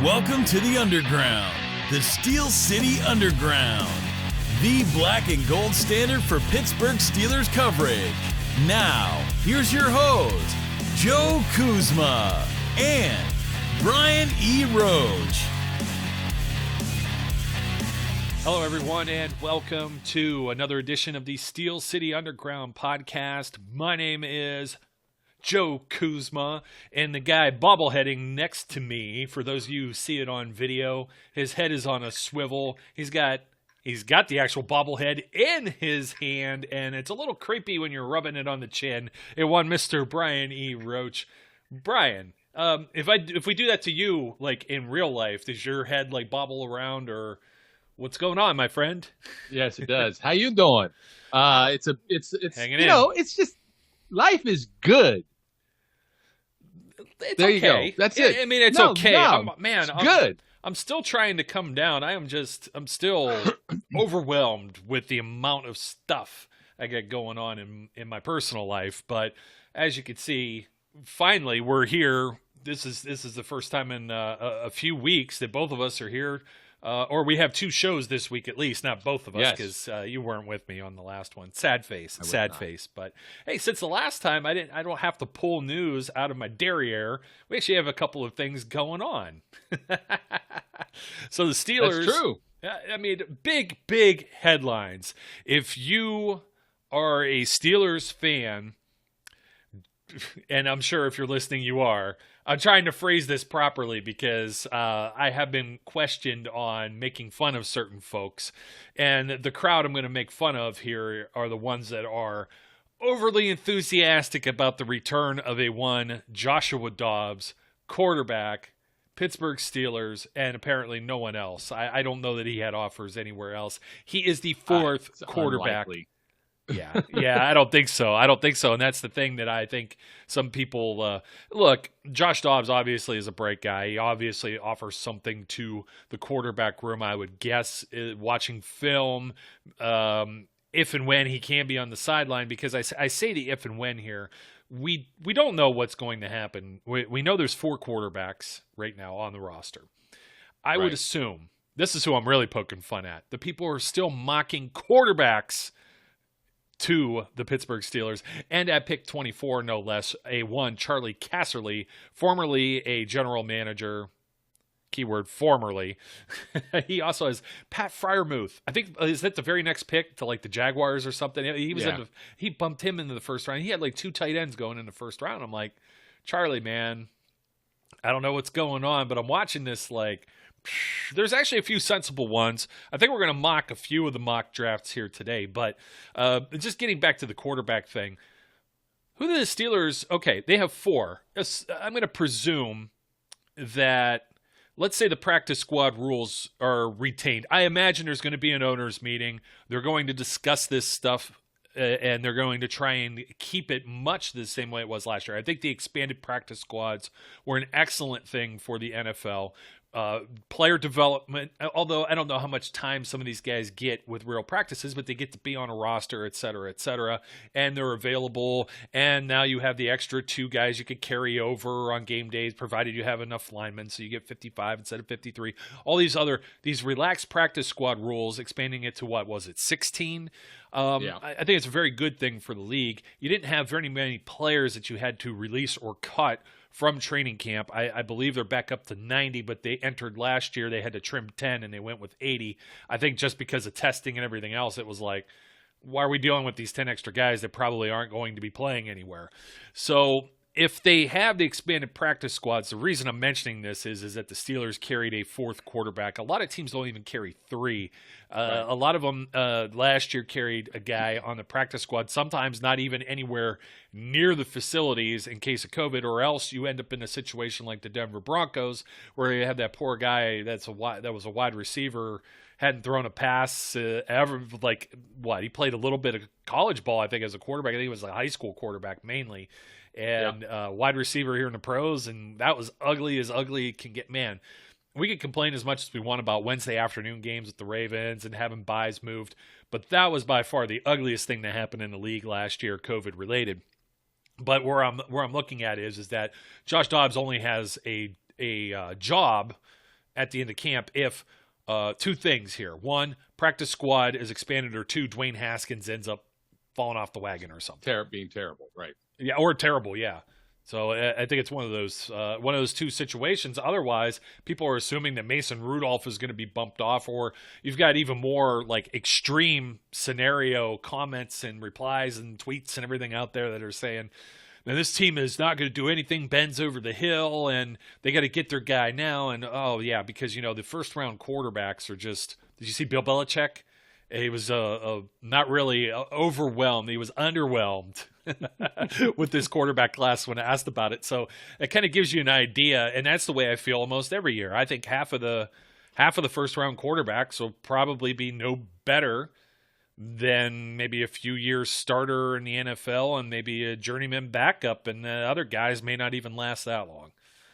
Welcome to the Underground, the Steel City Underground, the black and gold standard for Pittsburgh Steelers coverage. Now, here's your host, Joe Kuzma and Brian E. Roach. Hello, everyone, and welcome to another edition of the Steel City Underground podcast. My name is Joe Kuzma, and the guy bobbleheading next to me, for those of you who see it on video, his head is on a swivel. He's got the actual bobblehead in his hand, and it's a little creepy when you're rubbing it on the chin. It won Mr. Brian E. Roach. Brian, if we do that to you, like in real life, does your head like bobble around, or what's going on, my friend? Yes, it does. How you doing? It's hanging you in. know, it's just life is good. It's there okay. You go. That's it. I mean, it's no, okay. No, it's good. I'm still trying to come down. I'm still overwhelmed with the amount of stuff I got going on in my personal life. But as you can see, finally we're here. This is the first time in a few weeks that both of us are here. Or we have two shows this week at least, not both of us, because you weren't with me on the last one. Sad face. But hey, since the last time, I don't have to pull news out of my derriere. We actually have a couple of things going on. So the Steelers. That's true. I mean, big headlines. If you are a Steelers fan, and I'm sure if you're listening, you are. I'm trying to phrase this properly because I have been questioned on making fun of certain folks. And the crowd I'm going to make fun of here are the ones that are overly enthusiastic about the return of a one Joshua Dobbs, quarterback, Pittsburgh Steelers, and apparently no one else. I don't know that he had offers anywhere else. He is the fourth quarterback. Unlikely. Yeah, I don't think so. And that's the thing that I think some people look. Josh Dobbs obviously is a bright guy. He obviously offers something to the quarterback room, I would guess, watching film, if and when he can be on the sideline, because I say the if and when here. We don't know what's going to happen. We know there's 4 quarterbacks right now on the roster. I would assume, this is who I'm really poking fun at, the people are still mocking quarterbacks to the Pittsburgh Steelers, and at pick 24, no less, a one Charlie Casserly, formerly a general manager, keyword formerly. He also has Pat Freiermuth. I think, is that the very next pick to like the Jaguars or something? He was he bumped him into the first round. He had like 2 tight ends going in the first round. I'm like, Charlie, man, I don't know what's going on, but I'm watching this like, there's actually a few sensible ones. I think we're going to mock a few of the mock drafts here today, but just getting back to the quarterback thing, who are the Steelers? Okay, they have 4. I'm going to presume that, let's say the practice squad rules are retained. I imagine there's going to be an owners meeting. They're going to discuss this stuff, and they're going to try and keep it much the same way it was last year. I think the expanded practice squads were an excellent thing for the NFL. Player development, although I don't know how much time some of these guys get with real practices, but they get to be on a roster, et cetera, and they're available. And now you have the extra 2 guys you could carry over on game days, provided you have enough linemen, so you get 55 instead of 53. All these relaxed practice squad rules, expanding it to what was it, 16? I think it's a very good thing for the league. You didn't have very many players that you had to release or cut from training camp. I believe they're back up to 90, but they entered last year. They had to trim 10, and they went with 80. I think just because of testing and everything else, it was like, why are we dealing with these 10 extra guys that probably aren't going to be playing anywhere? So if they have the expanded practice squads, the reason I'm mentioning this is that the Steelers carried a 4th quarterback. A lot of teams don't even carry 3. A lot of them last year carried a guy on the practice squad, sometimes not even anywhere near the facilities in case of COVID, or else you end up in a situation like the Denver Broncos where you have that poor guy that was a wide receiver, hadn't thrown a pass ever. Like, what? He played a little bit of college ball, I think, as a quarterback. I think he was a high school quarterback mainly. And wide receiver here in the pros, and that was ugly as ugly can get. Man, we could complain as much as we want about Wednesday afternoon games with the Ravens and having buys moved, but that was by far the ugliest thing that happened in the league last year, COVID related. But where I'm looking at is that Josh Dobbs only has a job at the end of camp if two things here. One, practice squad is expanded, or two, Dwayne Haskins ends up falling off the wagon or something. Being terrible, right? Yeah, or terrible, yeah. So I think it's one of those two situations. Otherwise, people are assuming that Mason Rudolph is going to be bumped off, or you've got even more like extreme scenario comments and replies and tweets and everything out there that are saying, now this team is not going to do anything Ben's over the hill, and they got to get their guy now. And oh yeah, because the first round quarterbacks are just. Did you see Bill Belichick? He was not really overwhelmed. He was underwhelmed with this quarterback class when asked about it. So it kind of gives you an idea, and that's the way I feel almost every year. I think half of the first round quarterbacks will probably be no better than maybe a few years starter in the NFL and maybe a journeyman backup, and the other guys may not even last that long.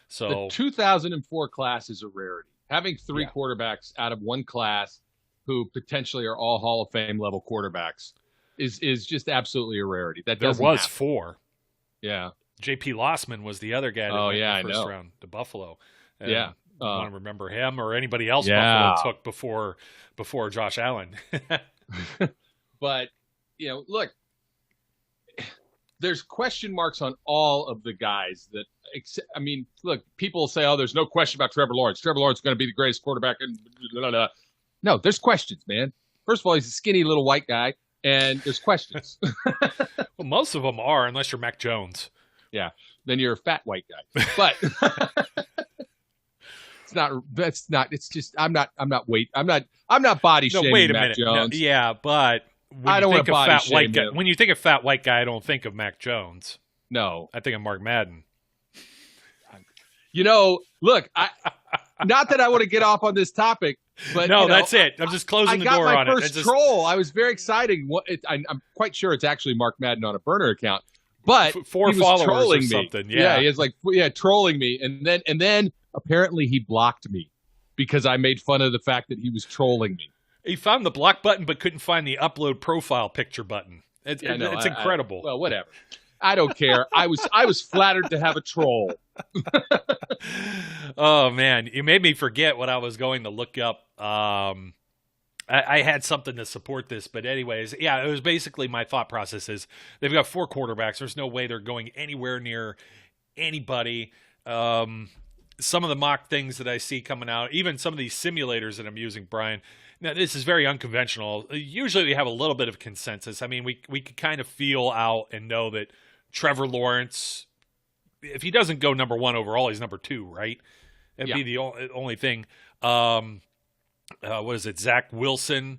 So the 2004 class is a rarity. Having three quarterbacks out of one class who potentially are all Hall of Fame level quarterbacks is just absolutely a rarity. That there doesn't was happen. 4. Yeah. J.P. Lossman was the other guy that went in the first round to Buffalo. And yeah. You want to remember him or anybody else Yeah. Buffalo took before Josh Allen. But, look, there's question marks on all of the guys that, look, people say, oh, there's no question about Trevor Lawrence. Trevor Lawrence is going to be the greatest quarterback. And blah, blah, blah. No, there's questions, man. First of all, he's a skinny little white guy, and there's questions. Well, most of them are, unless you're Mac Jones. Yeah, then you're a fat white guy. But it's just I'm not body shaming No, wait a Mac minute. Jones. No, yeah, but I don't want to body fat white shame guy, him. when you think of fat white guy, I don't think of Mac Jones. No. I think of Mark Madden. Look, not that I want to get off on this topic, but no, that's it. I'm just closing the door on it. I got my first troll. I was very excited. I'm quite sure it's actually Mark Madden on a burner account, but 4 he was followers trolling or me. something. Yeah, he was trolling me, and then apparently he blocked me because I made fun of the fact that he was trolling me. He found the block button but couldn't find the upload profile picture button. It's incredible. Well, whatever. I don't care. I was flattered to have a troll. Oh man, you made me forget what I was going to look up. I had something to support this, but anyways, yeah, it was basically my thought process is they've got 4 quarterbacks. There's no way they're going anywhere near anybody. Some of the mock things that I see coming out, even some of these simulators that I'm using, Brian. Now, this is very unconventional. Usually we have a little bit of consensus. I mean, we could kind of feel out and know that Trevor Lawrence, if he doesn't go number 1 overall, he's number 2, right? That'd be the only thing. What is it? Zach Wilson,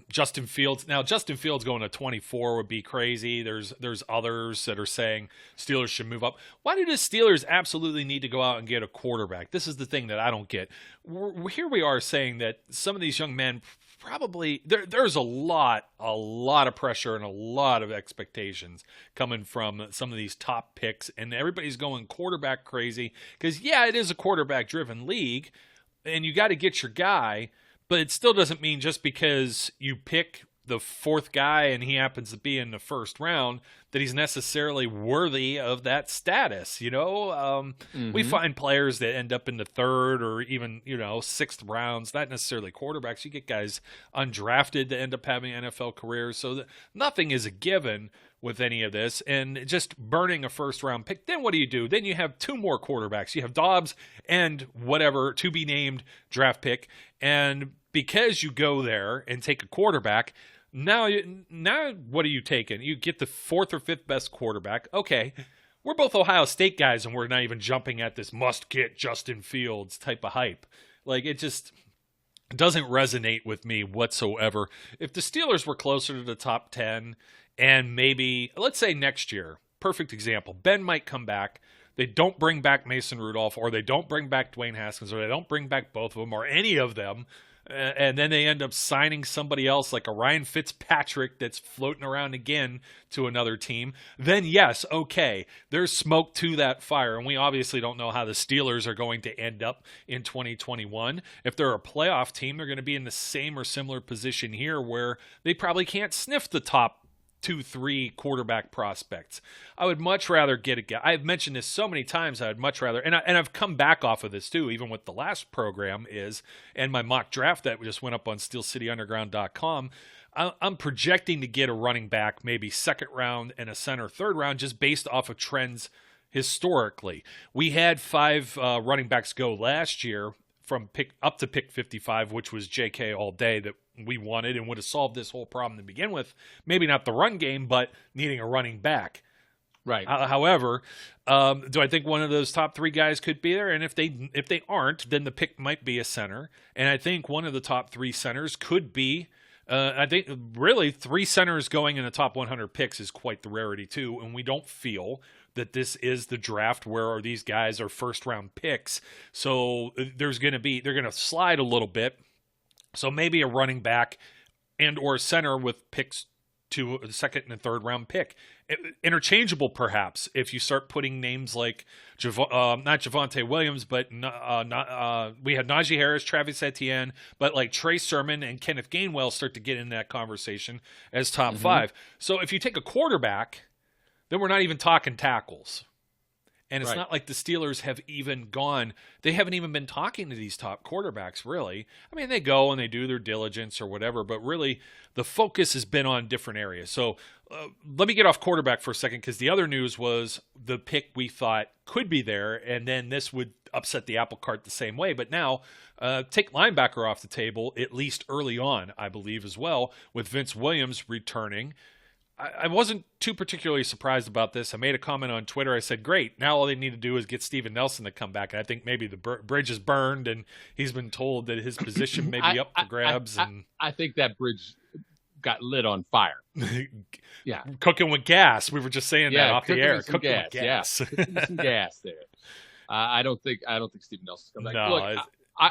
Justin Fields. Now, Justin Fields going to 24 would be crazy. There's others that are saying Steelers should move up. Why do the Steelers absolutely need to go out and get a quarterback? This is the thing that I don't get. Here we are saying that some of these young men probably there's a lot of pressure and a lot of expectations coming from some of these top picks, and everybody's going quarterback crazy because it is a quarterback driven league, and you got to get your guy. But it still doesn't mean just because you pick the 4th guy and he happens to be in the first round that he's necessarily worthy of that status. We find players that end up in the 3rd or even 6th rounds, not necessarily quarterbacks. You get guys undrafted that end up having NFL careers. So nothing is a given with any of this, and just burning a first round pick. Then what do? Then you have 2 more quarterbacks. You have Dobbs and whatever to be named draft pick. And because you go there and take a quarterback, now what are you taking? You get the 4th or 5th best quarterback. Okay, we're both Ohio State guys, and we're not even jumping at this must get Justin Fields type of hype. Like, it just doesn't resonate with me whatsoever. If the Steelers were closer to the top 10, and maybe, let's say next year, perfect example, Ben might come back. They don't bring back Mason Rudolph, or they don't bring back Dwayne Haskins, or they don't bring back both of them, or any of them, and then they end up signing somebody else like a Ryan Fitzpatrick that's floating around again to another team, then yes, okay, there's smoke to that fire, and we obviously don't know how the Steelers are going to end up in 2021. If they're a playoff team, they're going to be in the same or similar position here where they probably can't sniff the top 2, 3 quarterback prospects. I would much rather get a guy. I've mentioned this so many times. I'd much rather, and I've come back off of this too, even with the last program and my mock draft that just went up on SteelCityUnderground.com. I'm projecting to get a running back, maybe second round, and a center third round, just based off of trends historically. We had 5 running backs go last year from pick up to pick 55, which was JK all day, that we wanted and would have solved this whole problem to begin with. Maybe not the run game, but needing a running back. Right. However, do I think one of those top 3 guys could be there? And if they aren't, then the pick might be a center. And I think one of the top 3 centers could be. I think really 3 centers going in the top 100 picks is quite the rarity too, and we don't feel that this is the draft where these guys are first round picks. So they're going to slide a little bit. So maybe a running back and or center with picks to the second and third round pick. Interchangeable, perhaps, if you start putting names like not Javonte Williams, but we had Najee Harris, Travis Etienne, but like Trey Sermon and Kenneth Gainwell start to get in that conversation as top 5. So if you take a quarterback, then we're not even talking tackles. And it's not like the Steelers have even gone, they haven't even been talking to these top quarterbacks, really. I mean, they go and they do their diligence or whatever, but really the focus has been on different areas. So let me get off quarterback for a second, because the other news was the pick we thought could be there, and then this would upset the apple cart the same way. But now take linebacker off the table, at least early on, I believe, as well, with Vince Williams returning. I wasn't too particularly surprised about this. I made a comment on Twitter. I said, great, now all they need to do is get Steven Nelson to come back. And I think maybe the bridge is burned, and he's been told that his position may be up for grabs. I think that bridge got lit on fire. Yeah. Cooking with gas. We were just saying that off the air. Cooking with gas. Yeah. Some gas there. I don't think Steven Nelson's coming back. No, look,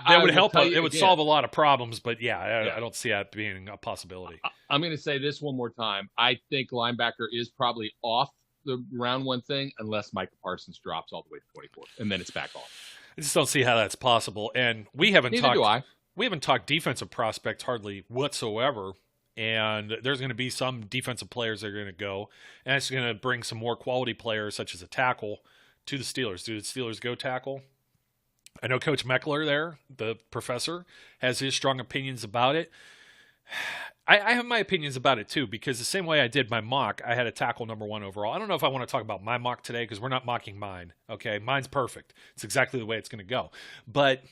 that would help. It would solve a lot of problems, but I don't see that being a possibility. I'm going to say this one more time. I think linebacker is probably off the round 1 thing, unless Micah Parsons drops all the way to 24, and then it's back on. I just don't see how that's possible. And we haven't Neither do I. We haven't talked defensive prospects hardly whatsoever. And there's going to be some defensive players that are going to go, and it's going to bring some more quality players, such as a tackle, to the Steelers. Do the Steelers go tackle? I know Coach Meckler there, the professor, has his strong opinions about it. I have my opinions about it too, because the same way I did my mock, I had a tackle number 1 overall. I don't know if I want to talk about my mock today, because we're not mocking mine. Okay, mine's perfect. It's exactly the way it's going to go. But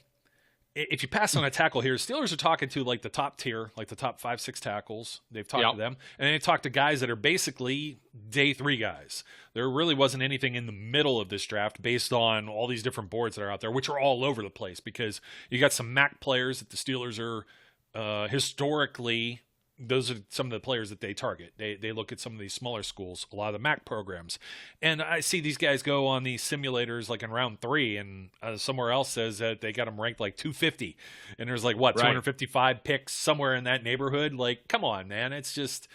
if you pass on a tackle here, Steelers are talking to like the top tier, like the top 5, 6 tackles. They've talked to them, and they talked to guys that are basically day 3 guys. There really wasn't anything in the middle of this draft based on all these different boards that are out there, which are all over the place, because you got some MAC players that the Steelers are historically. Those are some of the players that they target. They look at some of these smaller schools, a lot of the MAC programs. And I see these guys go on these simulators like in round 3, and somewhere else says that they got them ranked like 250. And there's like, 255 picks somewhere in that neighborhood? Like, come on, man. It's just,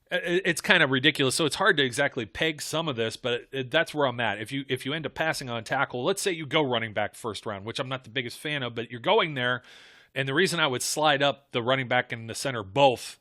it's kind of ridiculous. So it's hard to exactly peg some of this, but that's where I'm at. If you end up passing on tackle, let's say you go running back first round, which I'm not the biggest fan of, but you're going there. And the reason I would slide up the running back and the center both,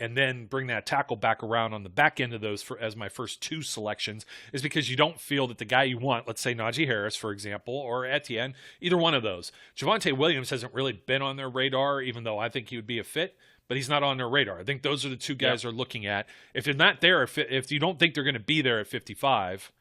and then bring that tackle back around on the back end of those as my first 2 selections, is because you don't feel that the guy you want, let's say Najee Harris, for example, or Etienne, either one of those. Javonte Williams hasn't really been on their radar, even though I think he would be a fit, but he's not on their radar. I think those are the 2 guys they're looking at. If they're not there, if you don't think they're going to be there at 55,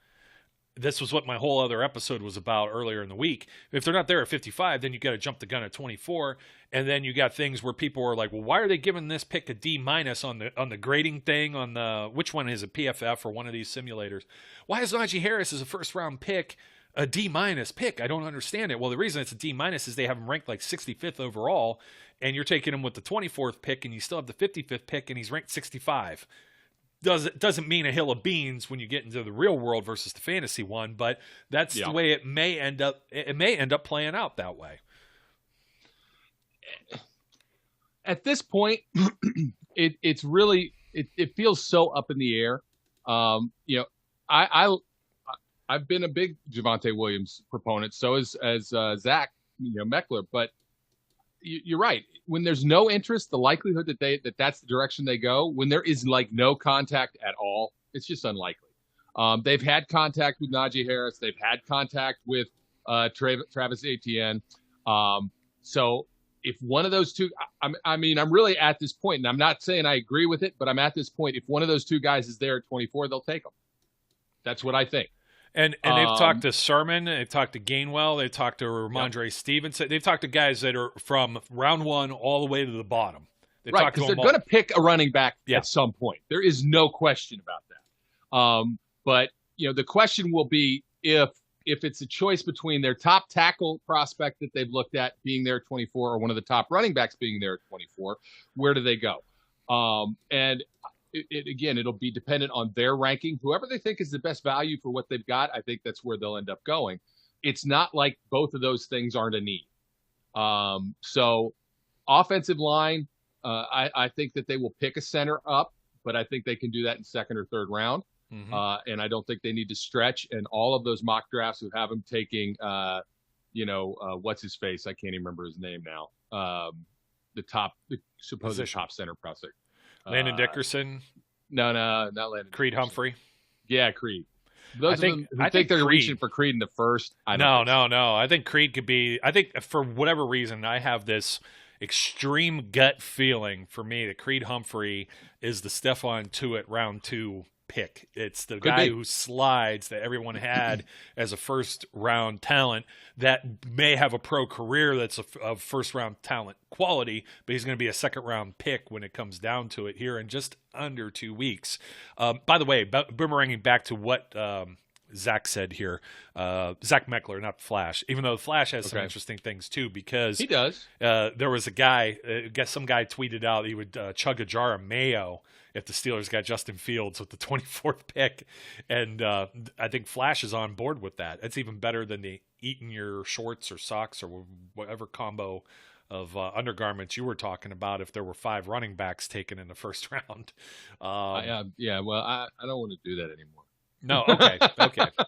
this was what my whole other episode was about earlier in the week. If they're not there at 55, then you got to jump the gun at 24. And then you got things where people are like, well, why are they giving this pick a D- on the grading thing, on the, which one is a PFF or one of these simulators? Why is Najee Harris as a first round pick a D- pick? I don't understand it. Well, the reason it's a D- is they have him ranked like 65th overall, and you're taking him with the 24th pick, and you still have the 55th pick, and he's ranked 65. Doesn't mean a hill of beans when you get into the real world versus the fantasy one, but that's the way it may end up. It may end up playing out that way. At this point, it's really it feels so up in the air. I've been a big Javonte Williams proponent. So as Zach, Meckler, but you're right. When there's no interest, the likelihood that's the direction they go. When there is like no contact at all, it's just unlikely. They've had contact with Najee Harris. They've had contact with Travis Etienne. So if one of those two, I'm really at this point, and I'm not saying I agree with it, but I'm at this point. If one of those two guys is there at 24, they'll take them. That's what I think. And they've talked to Sermon, they've talked to Gainwell, they've talked to Ramondre Stevenson. They've talked to guys that are from round one all the way to the bottom. Right, because they're going to pick a running back at some point. There is no question about that. But the question will be if it's a choice between their top tackle prospect that they've looked at being there at 24 or one of the top running backs being there at 24, where do they go? And it'll be dependent on their ranking. Whoever they think is the best value for what they've got, I think that's where they'll end up going. It's not like both of those things aren't a need. So offensive line, I think that they will pick a center up, but I think they can do that in second or third round. Mm-hmm. And I don't think they need to stretch. And all of those mock drafts who have him taking, what's his face? I can't even remember his name now. The supposed top center prospect. Landon Dickerson? No, not Landon. Creed Dickerson. Humphrey? Yeah, Creed. Those of them who think they're reaching for Creed in the first. No. I think Creed could be – I think for whatever reason, I have this extreme gut feeling for me that Creed Humphrey is the Stephon Tuitt round 2 pick. It's the guy who slides that everyone had as a first-round talent that may have a pro career that's a first-round talent quality, but he's going to be a second-round pick when it comes down to it here in just under 2 weeks. By the way, boomeranging back to what Zach said here, Zach Meckler, not Flash, even though the Flash has some interesting things too, because he does. There was a guy, some guy tweeted out he would chug a jar of mayo if the Steelers got Justin Fields with the 24th pick. And I think Flash is on board with that. It's even better than the eating your shorts or socks or whatever combo of undergarments you were talking about if there were 5 running backs taken in the first round. Well, I don't want to do that anymore. No, okay.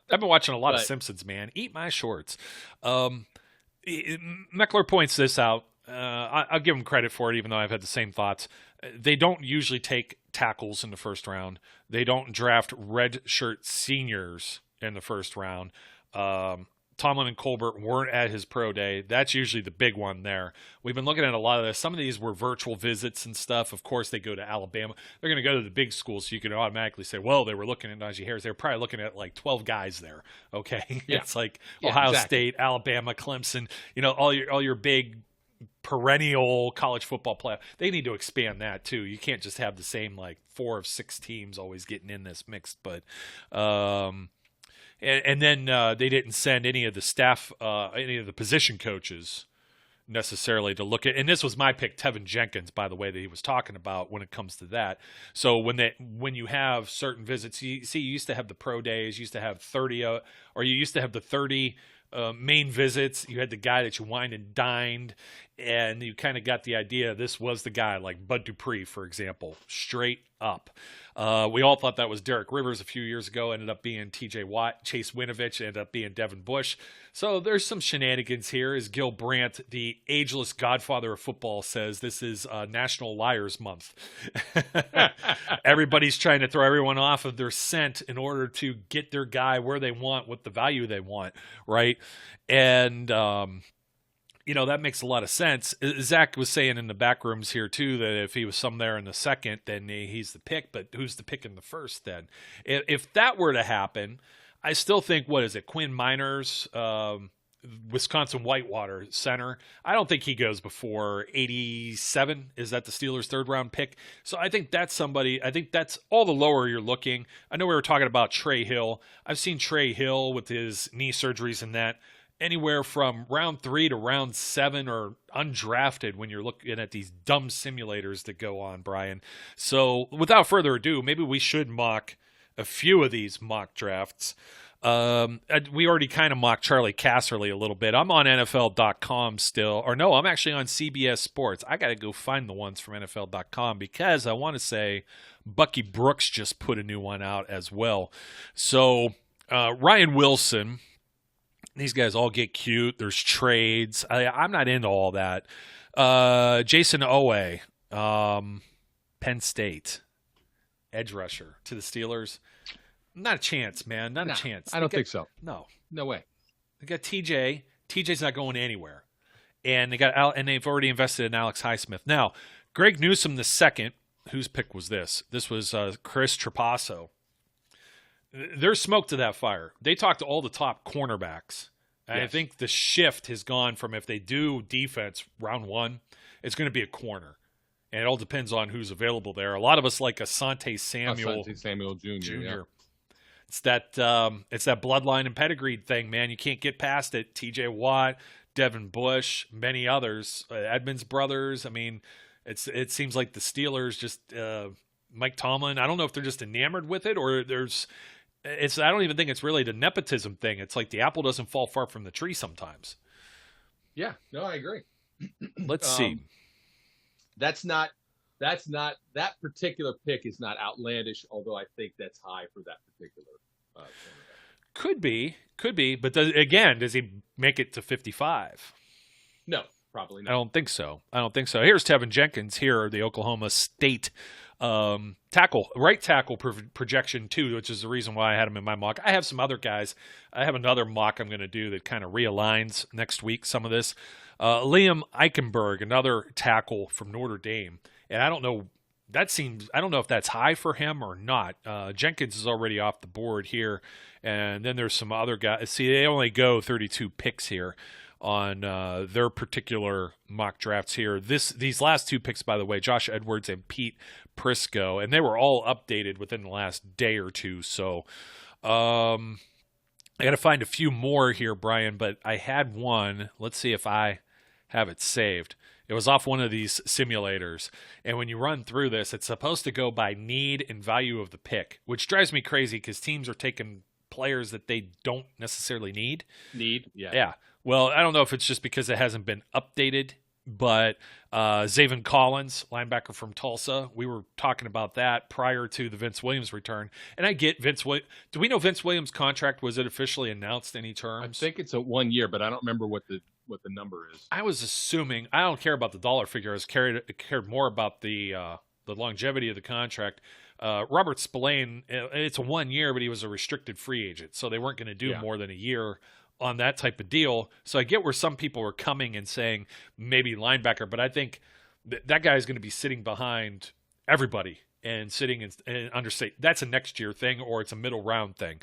I've been watching a lot of Simpsons, man. Eat my shorts. Meckler points this out. I'll give him credit for it, even though I've had the same thoughts. They don't usually take tackles in the first round. They don't draft redshirt seniors in the first round. Tomlin and Colbert weren't at his pro day. That's usually the big one there. We've been looking at a lot of this. Some of these were virtual visits and stuff. Of course, they go to Alabama. They're going to go to the big schools, so you can automatically say, well, they were looking at Najee Harris. They were probably looking at like 12 guys there, okay? Yeah. It's like Ohio State, Alabama, Clemson, all your big perennial college football playoff. They need to expand that too. You can't just have the same like 4 of 6 teams always getting in this mixed, but and then they didn't send any of the staff, any of the position coaches necessarily to look at. And this was my pick, Tevin Jenkins, by the way, that he was talking about when it comes to that. So when you have certain visits, you used to have the pro days, you used to have 30, or you used to have the 30 main visits. You had the guy that you wined and dined, and you kind of got the idea this was the guy, like Bud Dupree, for example, straight up. We all thought that was Derek Rivers a few years ago, ended up being TJ Watt. Chase Winovich ended up being Devin Bush. So there's some shenanigans here. As Gil Brandt, the ageless godfather of football, says, this is National Liars Month. Everybody's trying to throw everyone off of their scent in order to get their guy where they want with the value they want, right? And that makes a lot of sense. Zach was saying in the back rooms here, too, that if he was somewhere in the second, then he's the pick. But who's the pick in the first then? If that were to happen, I still think, Quinn Miners, Wisconsin Whitewater center. I don't think he goes before 87. Is that the Steelers' third-round pick? So I think that's somebody. I think that's all the lower you're looking. I know we were talking about Trey Hill. I've seen Trey Hill with his knee surgeries and that. Anywhere from round 3 to round 7 or undrafted when you're looking at these dumb simulators that go on, Brian. So without further ado, maybe we should mock a few of these mock drafts. We already kind of mocked Charlie Casserly a little bit. I'm on NFL.com still. Or no, I'm actually on CBS Sports. I got to go find the ones from NFL.com because I want to say Bucky Brooks just put a new one out as well. So Ryan Wilson These guys all get cute. There's trades. I'm not into all that. Jason Owe, Penn State, edge rusher to the Steelers. Not a chance, man. Not a chance. I don't think so. No. No way. They got TJ. TJ's not going anywhere. And they've already invested in Alex Highsmith. Now, Greg Newsome the second, whose pick was this? This was Chris Trapasso. There's smoke to that fire. They talked to all the top cornerbacks. And Yes. I think the shift has gone from if they do defense round one, it's going to be a corner. And it all depends on who's available there. A lot of us like Asante Samuel Jr. Jr. Yeah. It's that bloodline and pedigree thing, man. You can't get past it. T.J. Watt, Devin Bush, many others, Edmonds brothers. I mean, it seems like the Steelers just Mike Tomlin. I don't know if they're just enamored with it or there's. I don't even think it's really the nepotism thing. It's like the apple doesn't fall far from the tree sometimes. Yeah. No, I agree. Let's see. That particular pick is not outlandish, although I think that's high for that particular cornerback. Could be, but does he make it to 55? No, probably not. I don't think so. Here's Tevin Jenkins here, the Oklahoma State right tackle projection too, which is the reason why I had him in my mock. I have some other guys. I have another mock I'm going to do that kind of realigns next week some of this. Liam Eichenberg, another tackle from Notre Dame, and I don't know if that's high for him or not. Jenkins is already off the board here, and then there's some other guys. See, they only go 32 picks here on their particular mock drafts here. These last two picks, by the way, Josh Edwards and Pete Prisco, and they were all updated within the last day or two. So I got to find a few more here, Brian, but I had one. Let's see if I have it saved. It was off one of these simulators, and when you run through this, it's supposed to go by need and value of the pick, which drives me crazy because teams are taking players that they don't necessarily need. Yeah. Well, I don't know if it's just because it hasn't been updated, but Zaven Collins, linebacker from Tulsa, we were talking about that prior to the Vince Williams return. And I get Vince Williams. Do we know Vince Williams' contract? Was it officially announced? Any terms? I think it's a 1 year, but I don't remember what the number is. I was assuming. I don't care about the dollar figure. I cared more about the longevity of the contract. Robert Spillane, it's a 1 year, but he was a restricted free agent, so they weren't going to do more than a year on that type of deal. So I get where some people are coming and saying maybe linebacker, but I think that guy is going to be sitting behind everybody and sitting and understate. That's a next year thing or it's a middle round thing.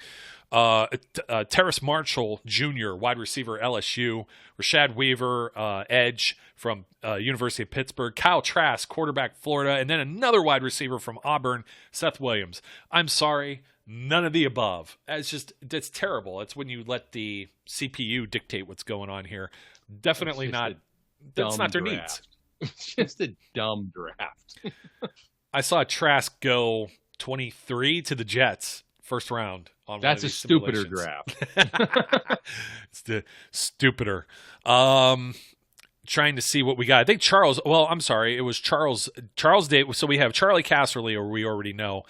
Terrace Marshall Jr., wide receiver, LSU. Rashad Weaver, edge from University of Pittsburgh. Kyle Trask, quarterback, Florida. And then another wide receiver from Auburn, Seth Williams. I'm sorry. None of the above. That's terrible. It's when you let the CPU dictate what's going on here. Definitely not. That's not their needs. It's just a dumb draft. I saw Trask go 23 to the Jets, first round. That's a stupider draft. It's the stupider. Trying to see what we got. I think Charles. Well, I'm sorry. It was Charles Davis. So we have Charlie Casserly, or we already know.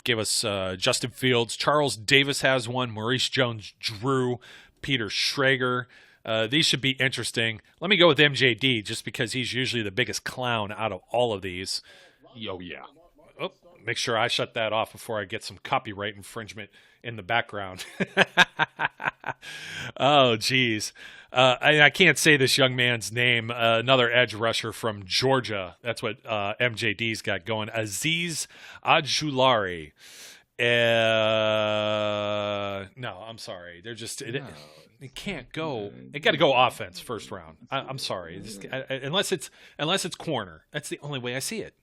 Gave us Justin Fields. Charles Davis has one. Maurice Jones-Drew. Peter Schrager. These should be interesting. Let me go with MJD just because he's usually the biggest clown out of all of these. Oh, yeah. Oh, make sure I shut that off before I get some copyright infringement in the background. Oh, geez. I can't say this young man's name. Another edge rusher from Georgia. That's what MJD's got going. Aziz Ajulari. No, I'm sorry. They're just it can't go. It got to go offense first round. I'm sorry. Unless it's corner. That's the only way I see it.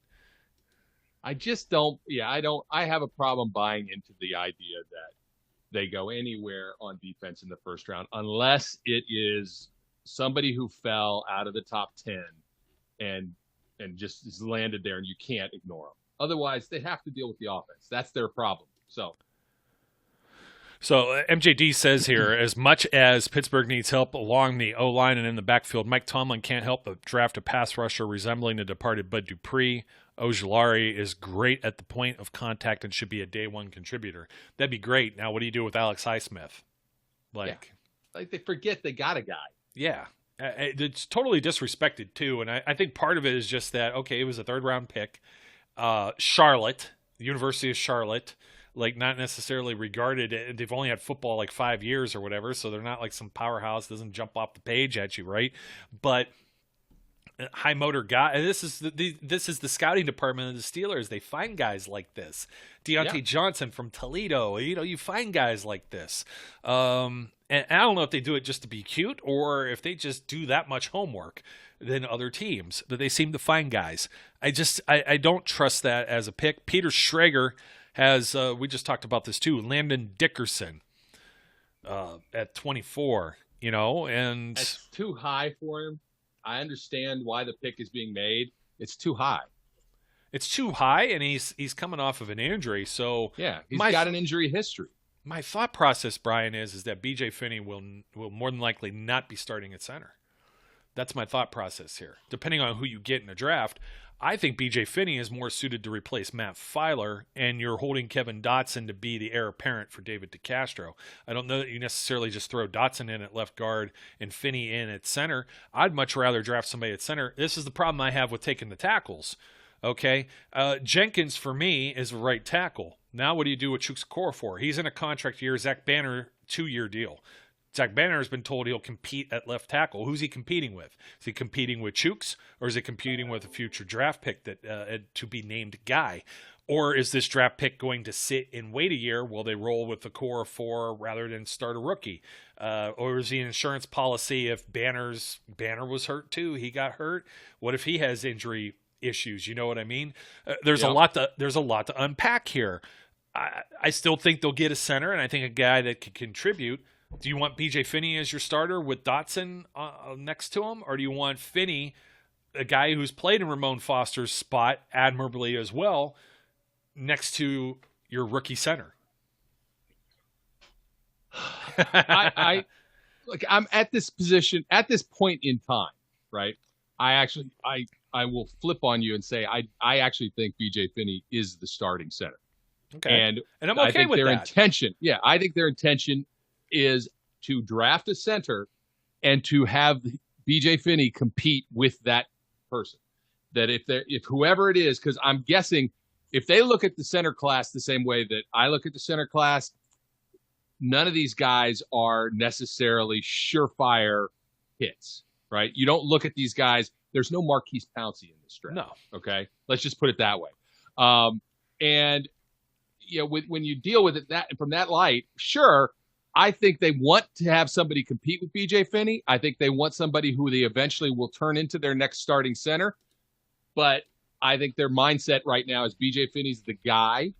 I just don't. Yeah, I don't. I have a problem buying into the idea that they go anywhere on defense in the first round unless it is somebody who fell out of the top 10 and just is landed there and you can't ignore them. Otherwise, they have to deal with the offense. That's their problem. So MJD says here, as much as Pittsburgh needs help along the O-line and in the backfield, Mike Tomlin can't help but draft a pass rusher resembling the departed Bud Dupree. Ojulari is great at the point of contact and should be a day one contributor. That'd be great. Now, what do you do with Alex Highsmith? Like they forget they got a guy. Yeah. It's totally disrespected too, and I think part of it is just that okay, it was a 3rd-round pick. Charlotte, the University of Charlotte, like not necessarily regarded. They've only had football like 5 years or whatever, so they're not like some powerhouse. Doesn't jump off the page at you, right? But high motor guy. This is the scouting department of the Steelers. They find guys like this. Deontay Johnson from Toledo. You find guys like this. And I don't know if they do it just to be cute or if they just do that much homework than other teams, but they seem to find guys. I don't trust that as a pick. Peter Schrager has, we just talked about this too, Landon Dickerson at 24, and it's too high for him. I understand why the pick is being made. It's too high. It's too high, and he's coming off of an injury, so yeah, he's got an injury history. My thought process, Brian, is that B.J. Finney will more than likely not be starting at center. That's my thought process here. Depending on who you get in the draft, I think B.J. Finney is more suited to replace Matt Filer, and you're holding Kevin Dotson to be the heir apparent for David DeCastro. I don't know that you necessarily just throw Dotson in at left guard and Finney in at center. I'd much rather draft somebody at center. This is the problem I have with taking the tackles. Okay, Jenkins for me is a right tackle. Now what do you do with Chukwuekorfor for? He's in a contract year. Zach Banner, 2-year deal. Zach Banner has been told he'll compete at left tackle. Who's he competing with? Is he competing with Chooks, or is he competing with a future draft pick that to be named guy? Or is this draft pick going to sit and wait a year while they roll with the core of 4 rather than start a rookie? Or is the insurance policy if Banner was hurt too? He got hurt. What if he has injury issues? You know what I mean? There's a lot to unpack here. I still think they'll get a center, and I think a guy that can contribute. Do you want B.J. Finney as your starter with Dotson next to him, or do you want Finney, a guy who's played in Ramon Foster's spot admirably as well, next to your rookie center? I'm at this position at this point in time, right? I will flip on you and say I actually think B.J. Finney is the starting center. Okay. And I'm okay with that. I think their intention is to draft a center and to have B.J. Finney compete with that person. That if whoever it is, because I'm guessing if they look at the center class the same way that I look at the center class, none of these guys are necessarily surefire hits, right? You don't look at these guys. There's no Marquise Pouncey in this draft. No. Okay. Let's just put it that way. And when you deal with it from that light, sure, I think they want to have somebody compete with B.J. Finney. I think they want somebody who they eventually will turn into their next starting center. But I think their mindset right now is B.J. Finney's the guy,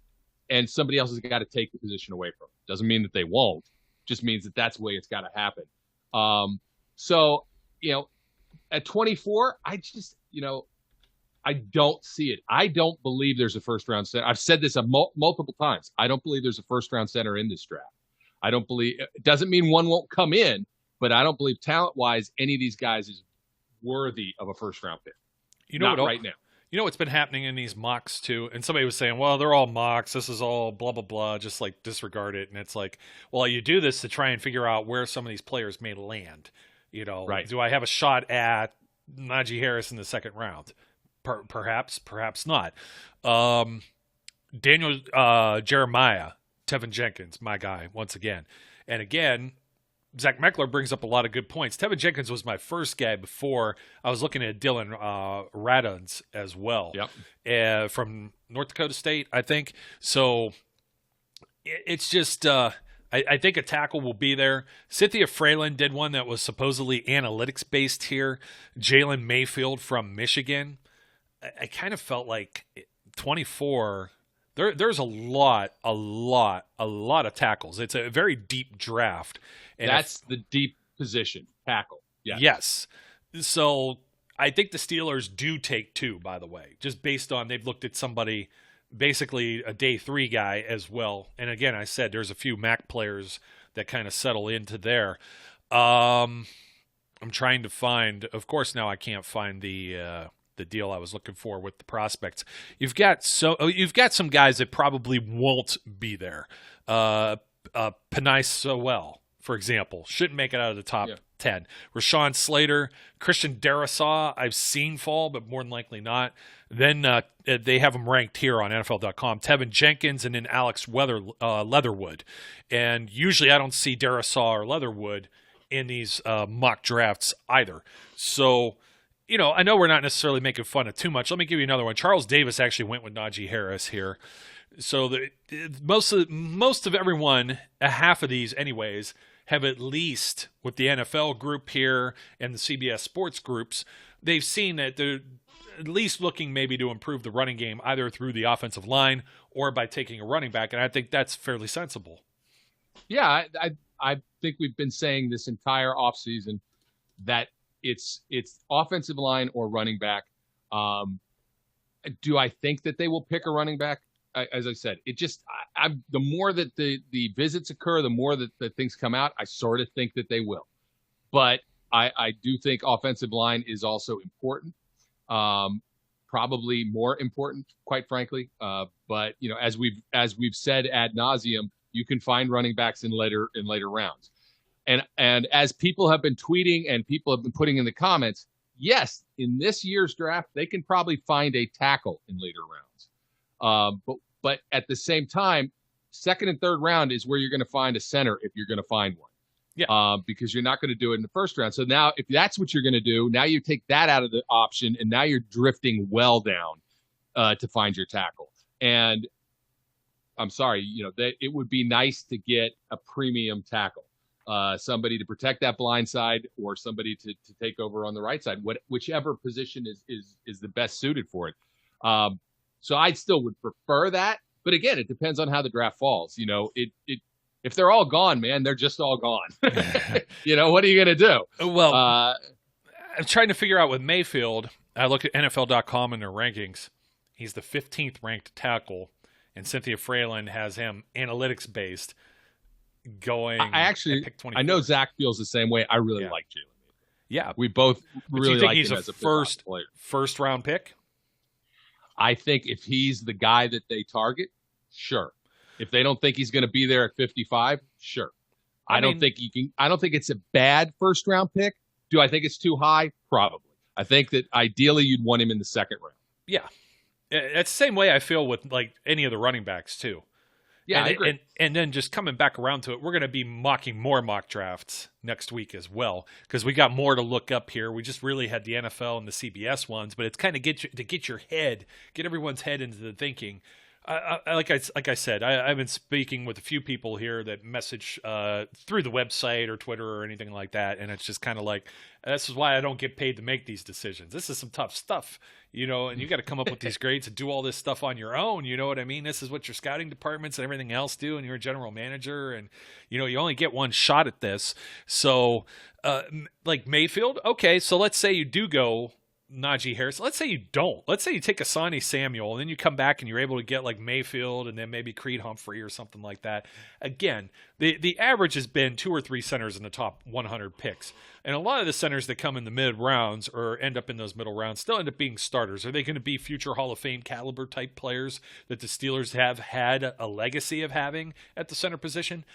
and somebody else has got to take the position away from him. Doesn't mean that they won't. Just means that that's the way it's got to happen. At 24, I just, I don't see it. I don't believe there's a first-round center. I've said this multiple times. I don't believe there's a first-round center in this draft. I don't believe – it doesn't mean one won't come in, but I don't believe talent-wise any of these guys is worthy of a first-round pick. Not right now. You know what's been happening in these mocks too? And somebody was saying, well, they're all mocks. This is all blah, blah, blah. Just like disregard it. And it's like, well, you do this to try and figure out where some of these players may land. Right. Do I have a shot at Najee Harris in the second round? Perhaps not. Daniel Jeremiah, Tevin Jenkins, my guy, once again. And again, Zach Meckler brings up a lot of good points. Tevin Jenkins was my first guy before I was looking at Dylan Raduns as well. Yep. From North Dakota State, I think. So it's just I think a tackle will be there. Cynthia Fralin did one that was supposedly analytics-based here. Jalen Mayfield from Michigan. I kind of felt like 24 – There's a lot of tackles. It's a very deep draft. And that's the deep position, tackle. Yes. So I think the Steelers do take 2, by the way, just based on they've looked at somebody, basically a day 3 guy as well. And again, I said there's a few MAC players that kind of settle into there. I'm trying to find, of course, now I can't find the deal I was looking for with the prospects. You've got some guys that probably won't be there. Panay Sewell for example, shouldn't make it out of the top 10. Rashawn Slater, Christian Darrisaw, I've seen fall, but more than likely not. Then they have them ranked here on NFL.com. Tevin Jenkins and then Alex Leatherwood. And usually I don't see Darrisaw or Leatherwood in these mock drafts either. So, I know we're not necessarily making fun of too much. Let me give you another one. Charles Davis actually went with Najee Harris here. So most of everyone, a half of these anyways, have at least with the NFL group here and the CBS Sports groups, they've seen that they're at least looking maybe to improve the running game either through the offensive line or by taking a running back, and I think that's fairly sensible. Yeah, I think we've been saying this entire offseason that it's offensive line or running back. Do I think that they will pick a running back? As I said, it just the more that the visits occur, the more that the things come out, I sort of think that they will. But I do think offensive line is also important, probably more important, quite frankly. But as we've said ad nauseum, you can find running backs in later rounds, and as people have been tweeting and people have been putting in the comments, yes, in this year's draft they can probably find a tackle in later rounds. But at the same time, second and third round is where you're going to find a center if you're going to find one. Yeah. Because you're not going to do it in the first round. So now if that's what you're going to do, now you take that out of the option and now you're drifting well down to find your tackle. And I'm sorry, it would be nice to get a premium tackle, somebody to protect that blind side or somebody to take over on the right side, whichever position is the best suited for it. So I still would prefer that, but again, it depends on how the draft falls. If they're all gone, man, they're just all gone. What are you going to do? Well, I'm trying to figure out with Mayfield. I look at NFL.com and their rankings. He's the 15th ranked tackle, and Cynthia Fralin has him analytics based going. I know Zach feels the same way. I really like Jalen. Yeah, we both really like him as a first round pick. I think if he's the guy that they target, sure. If they don't think he's going to be there at 55, sure. I don't think it's a bad first round pick. Do I think it's too high? Probably. I think that ideally you'd want him in the second round. Yeah. It's the same way I feel with like any of the running backs too. Yeah, I agree. And then just coming back around to it, we're going to be mocking more mock drafts next week as well because we got more to look up here. We just really had the NFL and the CBS ones, but it's kind of get everyone's head into the thinking. Like I said, I've been speaking with a few people here that message through the website or Twitter or anything like that, and it's just kind of like, this is why I don't get paid to make these decisions. This is some tough stuff, and you got to come up with these grades and do all this stuff on your own. You know what I mean? This is what your scouting departments and everything else do, and you're a general manager, and you only get one shot at this. So, like Mayfield, okay, so let's say you do go Najee Harris. Let's say you don't. Let's say you take Asante Samuel and then you come back and you're able to get like Mayfield and then maybe Creed Humphrey or something like that. Again, the average has been 2 or 3 centers in the top 100 picks. And a lot of the centers that come in the mid rounds or end up in those middle rounds still end up being starters. Are they going to be future Hall of Fame caliber type players that the Steelers have had a legacy of having at the center position?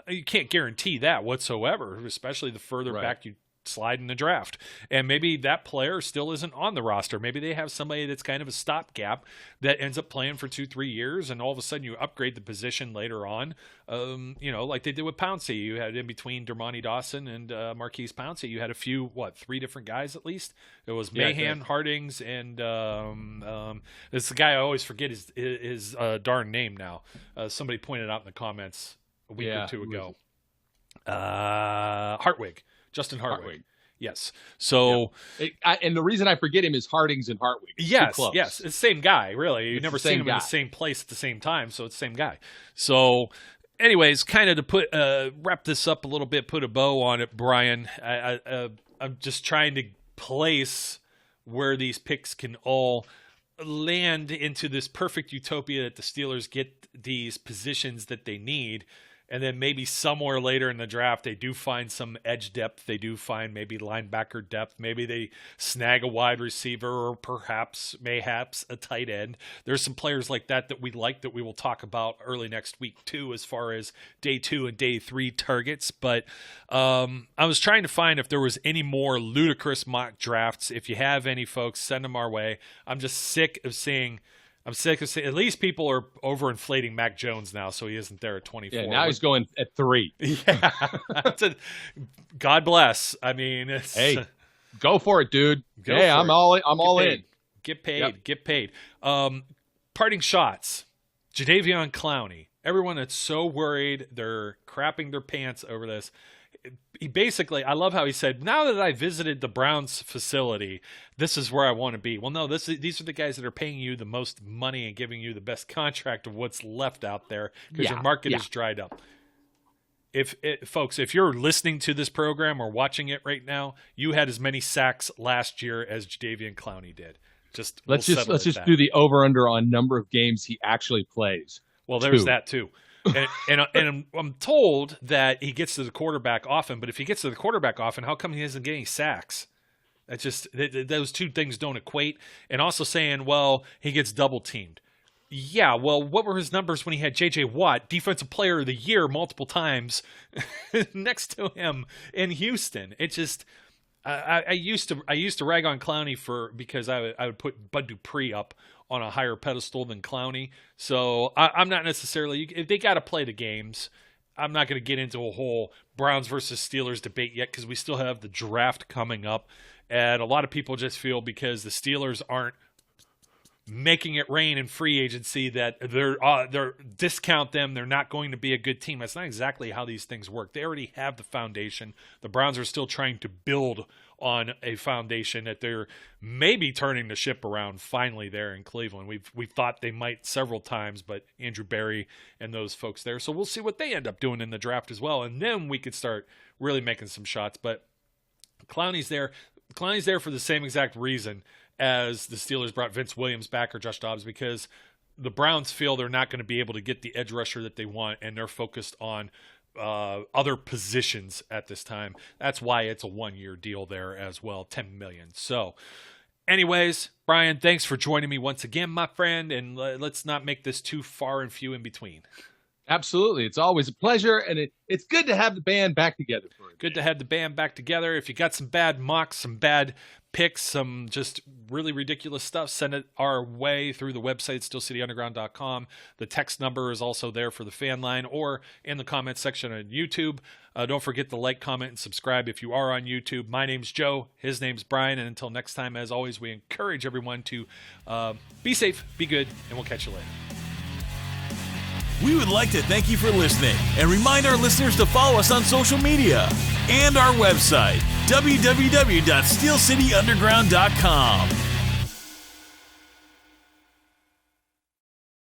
You can't guarantee that whatsoever, especially the further back you slide in the draft. And maybe that player still isn't on the roster. Maybe they have somebody that's kind of a stopgap that ends up playing for 2-3 years, and all of a sudden you upgrade the position later on. Like they did with Pouncey. You had in between Dermontti Dawson and Marquise Pouncey, you had a few, 3 different guys at least? It was Mahan, Hardings, and this guy I always forget his darn name now. Somebody pointed out in the comments a week or two ago. Hartwig. Justin Hartwig. Yes. So, and the reason I forget him is Hardings and Hartwig. Yes. It's the same guy, really. You've never seen him in the same place at the same time, so it's the same guy. So, anyways, kind of to put wrap this up a little bit, put a bow on it, Brian. I'm just trying to place where these picks can all land into this perfect utopia that the Steelers get these positions that they need. And then maybe somewhere later in the draft, they do find some edge depth. They do find maybe linebacker depth. Maybe they snag a wide receiver or mayhaps a tight end. There's some players like that we like that we will talk about early next week too, as far as day 2 and day 3 targets. But I was trying to find if there was any more ludicrous mock drafts. If you have any, folks, send them our way. I'm sick of seeing at least people are overinflating Mac Jones now, so he isn't there at 24. Yeah, now he's going at 3. Yeah. God bless. I mean, hey, go for it, dude. I'm all in. Get paid. Parting shots. Jadeveon Clowney. Everyone that's so worried, they're crapping their pants over this. He basically, I love how he said, now that I visited the Browns facility, this is where I want to be. Well, no, these are the guys that are paying you the most money and giving you the best contract of what's left out there because your market is dried up. Folks, if you're listening to this program or watching it right now, you had as many sacks last year as Jadeveon Clowney did. Let's just do the over-under on number of games he actually plays. Well, there's that too. And I'm told that he gets to the quarterback often, but if he gets to the quarterback often, how come he isn't getting sacks? That's just those two things don't equate. And also saying, well, he gets double teamed. Yeah, well, what were his numbers when he had J.J. Watt, Defensive Player of the Year, multiple times next to him in Houston? It just I used to rag on Clowney because I would put Bud Dupree up on a higher pedestal than Clowney. So I'm not necessarily, if they got to play the games, I'm not going to get into a whole Browns versus Steelers debate yet because we still have the draft coming up. And a lot of people just feel because the Steelers aren't making it rain in free agency that they're discount them. They're not going to be a good team. That's not exactly how these things work. They already have the foundation. The Browns are still trying to build on a foundation that they're maybe turning the ship around finally there in Cleveland. We've thought they might several times, but Andrew Berry and those folks there. So we'll see what they end up doing in the draft as well. And then we could start really making some shots. But Clowney's there. Clowney's there for the same exact reason as the Steelers brought Vince Williams back or Josh Dobbs, because the Browns feel they're not going to be able to get the edge rusher that they want, and they're focused on other positions at this time. That's why it's a 1-year deal there as well, $10 million. So anyways, Brian, thanks for joining me once again, my friend, and let's not make this too far and few in between. Absolutely. It's always a pleasure, and it's good to have the band back together. Good to have the band back together. If you got some bad mocks, some bad picks, some just really ridiculous stuff, send it our way through the website, steelcityunderground.com. The text number is also there for the fan line or in the comment section on YouTube. Don't forget to like, comment, and subscribe if you are on YouTube. My name's Joe. His name's Brian. And until next time, as always, we encourage everyone to be safe, be good, and we'll catch you later. We would like to thank you for listening and remind our listeners to follow us on social media and our website, www.steelcityunderground.com.